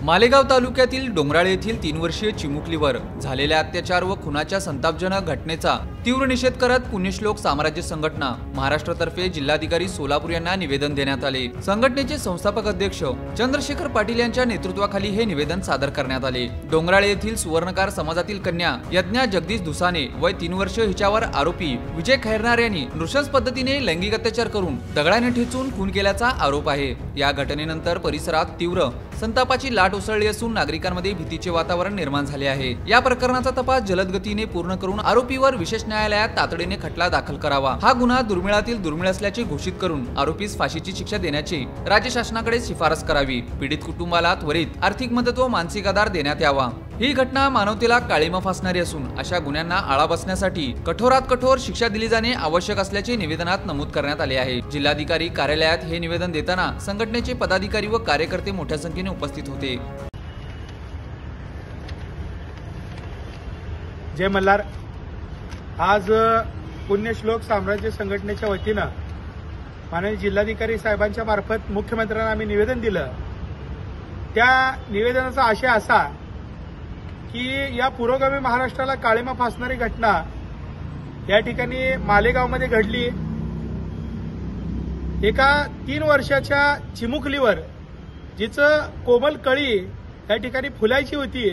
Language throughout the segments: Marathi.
मालेगाव तालुक्यातील डोंगराळे येथील 3 वर्षीय चिमुकलीवर झालेल्या अत्याचार व खुनाच्या संतापजनक घटनेचा तीव्र निषेध करत पुण्यश्लोक साम्राज्य संघटना महाराष्ट्रातर्फे जिल्हाधिकारी सोलापूर यांना निवेदन देण्यात आले। संघटनेचे संस्थापक अध्यक्ष चंद्रशेखर पाटील यांच्या नेतृत्वाखाली हे निवेदन सादर करण्यात आले। डोंगराळे येथील सुवर्णकार समाजातील कन्या यज्ञा जगदीश दुसाने वय 3 वर्ष हिच्यावर आरोपी विजय खैरनार यांनी नृशंस पद्धतीने लैंगिक अत्याचार करून दगडाने ठेचून खून केल्याचा आरोप आहे। या घटनेनंतर परिसरात तीव्र संतापाची लाट उसळली असून नागरिकांमध्ये भीतीचे वातावरण निर्माण झाले आहे। या प्रकरणाचा तपास जलद गतीने पूर्ण करून आरोपीवर विशेष न्यायालयात तातडीने खटला दाखल करावा। हा गुन्हा दुर्मिळातील दुर्मिळ असल्याचे घोषित करून आरोपीस फाशीची शिक्षा देण्याची राज्य शासनाकडे शिफारस करावी। पीडित कुटुंबाला त्वरित आर्थिक मदत व मानसिक आधार देण्यात यावा। ही घटना मानवतेला काळीमा फासणारी असून अशा गुन्ह्यांना आळा बसण्यासाठी कठोरात कठोर शिक्षा दिली जाणे आवश्यक असल्याचे निवेदनात नमूद करण्यात आले आहे। जिल्हाधिकारी कार्यालयात हे निवेदन देताना संघटनेचे पदाधिकारी व कार्यकर्ते मोठ्या संख्येने उपस्थित होते। जय मल्हार। आज पुण्यश्लोक साम्राज्य संघटनेच्या वतीनं माननीय जिल्हाधिकारी साहेबांच्या मार्फत मुख्यमंत्र्यांना आम्ही निवेदन दिलं। त्या निवेदनाचा आशय असा की या पुरोगामी महाराष्ट्राला काळीमा फासणारी घटना या ठिकाणी मालेगावमध्ये घडली। एका 3 वर्षाच्या चिमुकलीवर जिचं कोमल कळी या ठिकाणी फुलायची होती,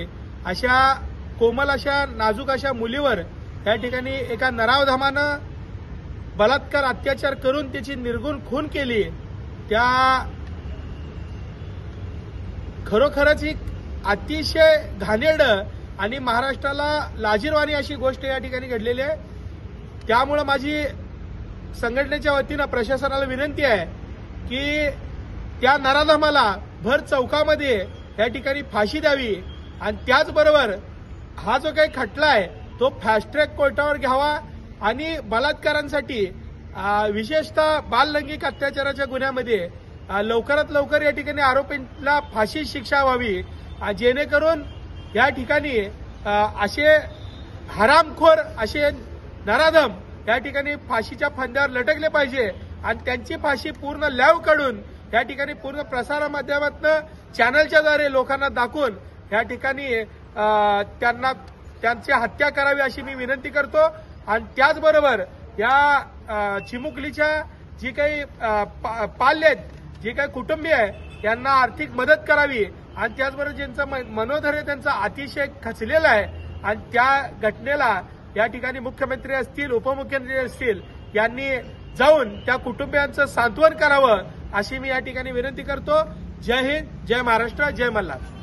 अशा कोमल अशा नाजूक अशा मुलीवर या ठिकाणी एका नराधमानं बलात्कार अत्याचार करून त्याची निर्गुण खून केली। त्या खरोखरच ही अतिशय घाणेरडं आणि महाराष्ट्राला लाजिरवाणी अशी गोष्ट या ठिकाणी घडलेली आहे। त्यामुळे माझी संघटनेच्या वतीनं प्रशासनाला विनंती आहे की त्या नराधमाला भर चौकामध्ये या ठिकाणी फाशी द्यावी आणि त्याचबरोबर हा जो काही खटला आहे तो फास्ट ट्रॅक कोर्टावर घ्यावा आणि बलात्कारांसाठी विशेषतः बाल लैंगिक अत्याचाराच्या गुन्ह्यामध्ये लवकरात लवकर या ठिकाणी आरोपींना फाशी शिक्षा व्हावी, जेणेकरून या ठिकाणी असे हरामखोर असे नराधम या ठिकाणी फाशीच्या फंद्यावर लटकले पाहिजे आणि त्यांची फाशी पूर्ण लाईव्ह काढून या ठिकाणी पूर्ण प्रसार माध्यमातून चॅनलच्या द्वारे लोकांना दाखवून या ठिकाणी त्यांची हत्या करावी अशी मी विनंती करतो। आणि त्याचबरोबर या चिमुकलीच्या जी काही पाल्य आहेत, जे काही कुटुंबीय आहे यांना आर्थिक मदत करावी आणि त्याचबरोबर ज्यांचं मनोधैर्य त्यांचा अतिशय खचलेला आहे आणि त्या घटनेला या ठिकाणी मुख्यमंत्री असतील उपमुख्यमंत्री असतील यांनी जाऊन त्या कुटुंबियांचं सांत्वन करावं अशी मी या ठिकाणी विनंती करतो। जय हिंद, जय महाराष्ट्र, जय मल्हार।